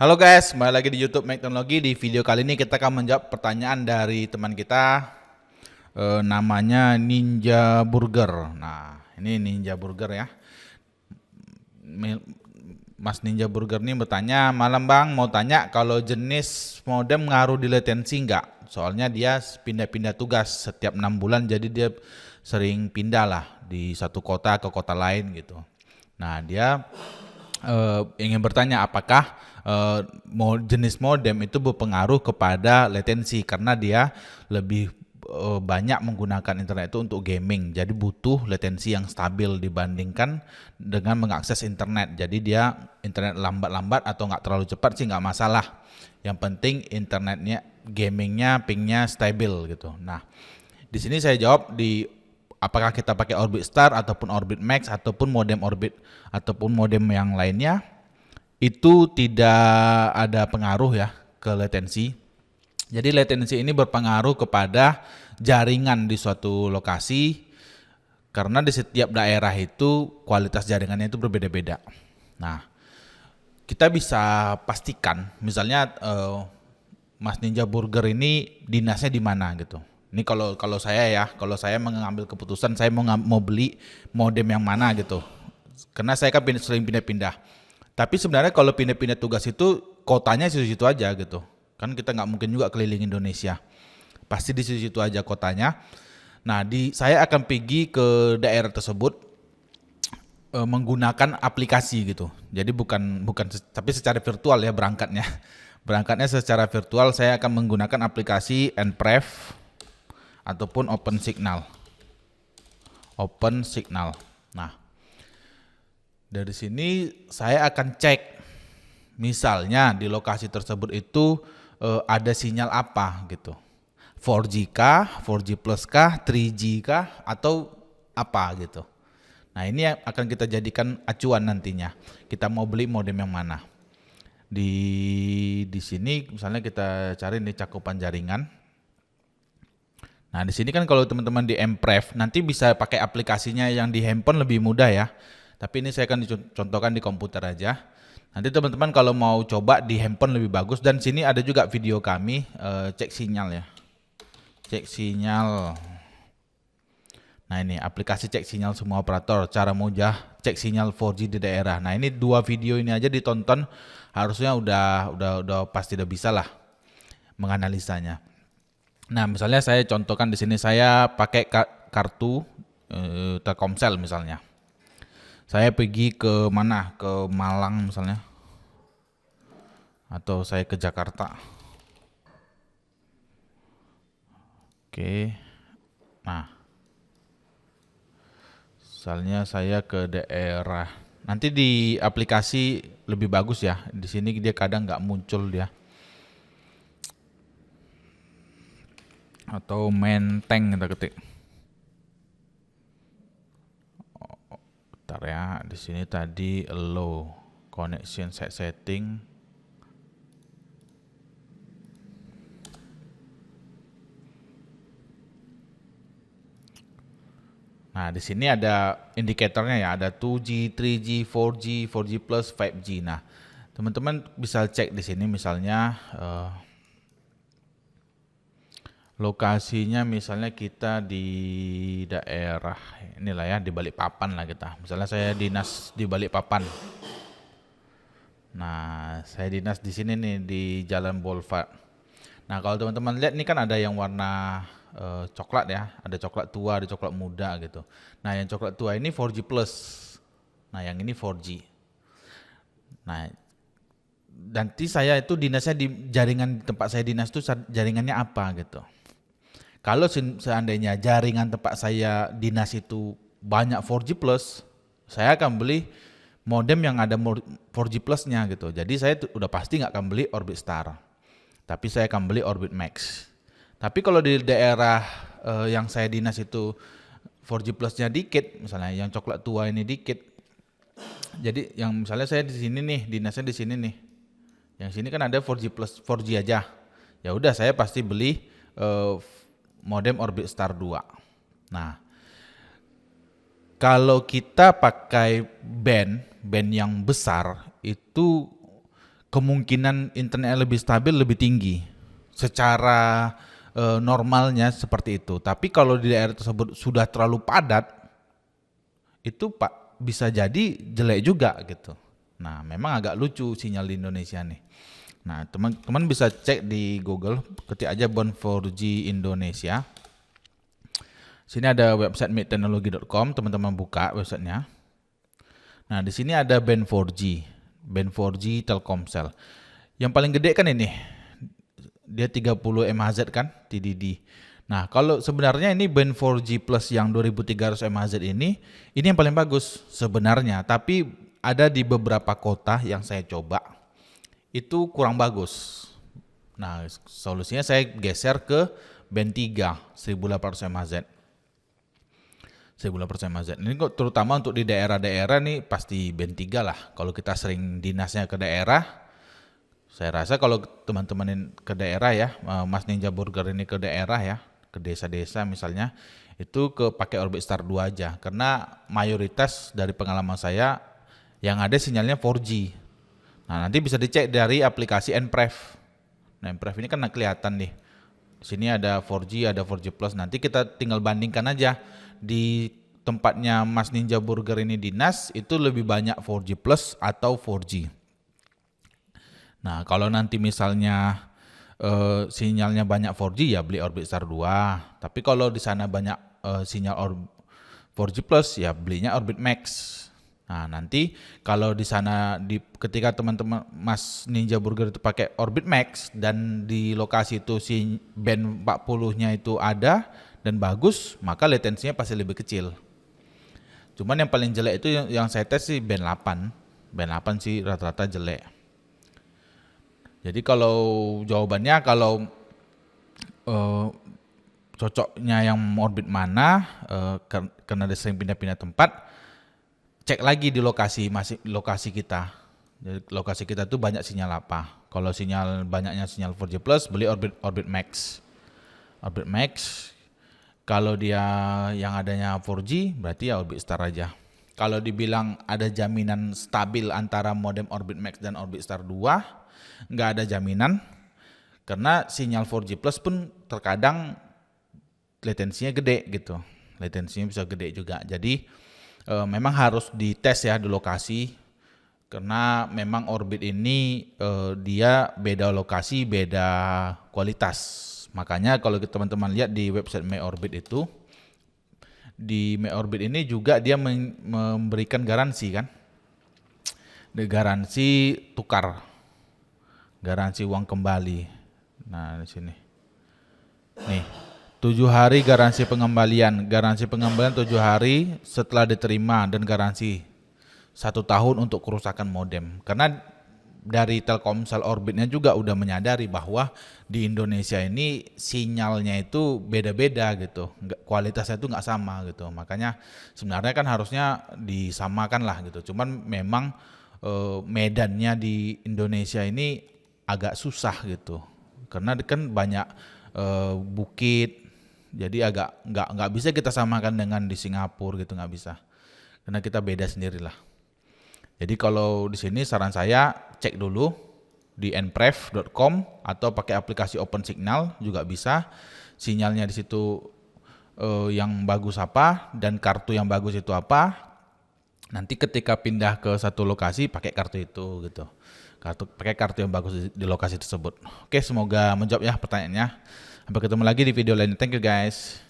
Halo guys, kembali lagi di YouTube Mac Teknologi. Di video kali ini kita akan menjawab pertanyaan dari teman kita, namanya Ninja Burger. Nah, ini Ninja Burger ya. Mas Ninja Burger ini bertanya, malam bang, mau tanya kalau jenis modem ngaruh di latensi nggak? Soalnya dia pindah-pindah tugas setiap 6 bulan, jadi dia sering pindah lah di satu kota ke kota lain gitu. Nah, dia ingin bertanya apakah jenis modem itu berpengaruh kepada latensi karena dia lebih banyak menggunakan internet itu untuk gaming, jadi butuh latensi yang stabil dibandingkan dengan mengakses internet. Jadi dia internet lambat-lambat atau nggak terlalu cepat sih nggak masalah, yang penting internetnya, gamingnya, pingnya stabil gitu. Nah, di sini saya jawab di apakah kita pakai Orbit Star ataupun Orbit Max ataupun modem Orbit ataupun modem yang lainnya, itu tidak ada pengaruh ya ke latensi. Jadi latensi ini berpengaruh kepada jaringan di suatu lokasi karena di setiap daerah itu kualitas jaringannya itu berbeda-beda. Nah, kita bisa pastikan misalnya Mas Ninja Burger ini dinasnya di mana gitu. Ini kalau saya ya, kalau saya mengambil keputusan saya mau beli modem yang mana gitu. Karena saya kan sering pindah-pindah. Tapi sebenarnya kalau pindah-pindah tugas itu kotanya situ-situ aja gitu. Kan kita nggak mungkin juga keliling Indonesia. Pasti di situ-situ aja kotanya. Nah, saya akan pergi ke daerah tersebut menggunakan aplikasi gitu. Jadi bukan bukan tapi secara virtual ya berangkatnya. Berangkatnya secara virtual saya akan menggunakan aplikasi Nprev ataupun OpenSignal. OpenSignal. Nah, dari sini saya akan cek misalnya di lokasi tersebut itu ada sinyal apa gitu. 4G kah, 4G plus kah, 3G kah, atau apa gitu. Nah, ini yang akan kita jadikan acuan nantinya. Kita mau beli modem yang mana. Di sini misalnya kita cari nih cakupan jaringan. Nah, di sini kan kalau teman-teman di Mprev nanti bisa pakai aplikasinya yang di handphone lebih mudah ya. Tapi ini saya akan dicontohkan di komputer aja. Nanti teman-teman kalau mau coba di handphone lebih bagus, dan sini ada juga video kami cek sinyal ya. Cek sinyal. Nah, ini aplikasi cek sinyal semua operator, cara mudah cek sinyal 4G di daerah. Nah, ini dua video ini aja ditonton harusnya udah pasti udah bisa lah menganalisanya. Nah, misalnya saya contohkan di sini saya pakai kartu Telkomsel misalnya. Saya pergi ke mana? Ke Malang misalnya. Atau saya ke Jakarta. Oke. Nah, misalnya saya ke daerah. Nanti di aplikasi lebih bagus ya. Di sini dia kadang nggak muncul dia. Atau Menteng kita ketik. Bentar ya, di sini tadi low connection setting. Nah, di sini ada indikatornya ya, ada 2G, 3G, 4G, 4G plus, 5G. Nah, teman-teman bisa cek di sini misalnya lokasinya, misalnya kita di daerah inilah ya, di Balikpapan lah kita. Misalnya saya dinas di Balikpapan. Nah, saya dinas di sini nih di Jalan Boulevard. Nah, kalau teman-teman lihat nih kan ada yang warna coklat ya, ada coklat tua, ada coklat muda gitu. Nah, yang coklat tua ini 4G plus. Nah, yang ini 4G. Nah, nanti saya itu dinasnya di jaringan tempat saya dinas itu jaringannya apa gitu. Kalau seandainya jaringan tempat saya dinas itu banyak 4G plus, saya akan beli modem yang ada 4G plusnya gitu. Jadi saya udah pasti nggak akan beli Orbit Star, tapi saya akan beli Orbit Max. Tapi kalau di daerah yang saya dinas itu 4G plusnya dikit, misalnya yang coklat tua ini dikit. Jadi yang misalnya saya di sini nih, dinasnya di sini nih. Yang sini kan ada 4G plus 4G aja. Ya udah saya pasti beli modem Orbit Star 2. Nah, kalau kita pakai band yang besar itu kemungkinan internet lebih stabil lebih tinggi secara normalnya seperti itu. Tapi kalau di daerah tersebut sudah terlalu padat, itu bisa jadi jelek juga gitu. Nah, memang agak lucu sinyal di Indonesia nih. Nah, teman-teman bisa cek di Google, ketik aja Bond 4G Indonesia. Sini ada website midteknologi.com, teman-teman buka websitenya. Nah, di sini ada band 4G, band 4G Telkomsel. Yang paling gede kan ini, dia 30 MHz kan, TDD. Nah, kalau sebenarnya ini band 4G plus yang 2300 MHz ini yang paling bagus sebenarnya. Tapi ada di beberapa kota yang saya coba, itu kurang bagus. Nah, solusinya saya geser ke band 3, 1800 MHz. 1800 MHz. Ini kok terutama untuk di daerah-daerah nih pasti band 3 lah. Kalau kita sering dinasnya ke daerah, saya rasa kalau teman-teman ke daerah ya, Mas Ninja Burger ini ke daerah ya, ke desa-desa misalnya, itu pakai Orbit Star 2 aja. Karena mayoritas dari pengalaman saya yang ada sinyalnya 4G. Nah, nanti bisa dicek dari aplikasi Nprev. Nah, Nprev ini kan kelihatan nih. Di sini ada 4G, ada 4G Plus. Nanti kita tinggal bandingkan aja di tempatnya Mas Ninja Burger ini dinas itu lebih banyak 4G Plus atau 4G. Nah, kalau nanti misalnya sinyalnya banyak 4G ya beli Orbit Star 2. Tapi kalau di sana banyak sinyal 4G Plus ya belinya Orbit Max. Nah, nanti kalau di sana ketika teman-teman Mas Ninja Burger itu pakai Orbit Max dan di lokasi itu si band 40-nya itu ada dan bagus, maka latensinya pasti lebih kecil. Cuman yang paling jelek itu yang saya tes sih band 8. Band 8 sih rata-rata jelek. Jadi kalau jawabannya kalau cocoknya yang orbit mana, karena ada sering pindah-pindah tempat, cek lagi di lokasi kita. Jadi lokasi kita tuh banyak sinyal apa. Kalau banyaknya sinyal 4G Plus, beli Orbit Max. Orbit Max, kalau dia yang adanya 4G, berarti ya Orbit Star aja. Kalau dibilang ada jaminan stabil antara modem Orbit Max dan Orbit Star 2, nggak ada jaminan, karena sinyal 4G Plus pun terkadang latensinya gede gitu. Latensinya bisa gede juga. Jadi memang harus dites ya di lokasi, karena memang Orbit ini dia beda lokasi, beda kualitas. Makanya kalau teman-teman lihat di website MyOrbit itu, di MyOrbit ini juga dia memberikan garansi kan, garansi tukar, garansi uang kembali. Nah di sini, nih 7 hari garansi pengembalian 7 hari setelah diterima, dan garansi 1 tahun untuk kerusakan modem. Karena dari Telkomsel Orbitnya juga udah menyadari bahwa di Indonesia ini sinyalnya itu beda-beda gitu, kualitasnya itu nggak sama gitu. Makanya sebenarnya kan harusnya disamakan lah gitu. Cuman memang medannya di Indonesia ini agak susah gitu, karena kan banyak bukit, jadi agak nggak bisa kita samakan dengan di Singapura gitu, nggak bisa, karena kita beda sendirilah. Jadi kalau di sini saran saya cek dulu di nprev.com atau pakai aplikasi OpenSignal juga bisa. Sinyalnya di situ yang bagus apa dan kartu yang bagus itu apa. Nanti ketika pindah ke satu lokasi pakai kartu itu gitu. Pakai kartu yang bagus di lokasi tersebut. Oke, semoga menjawab ya pertanyaannya. Sampai ketemu lagi di video lain. Thank you guys.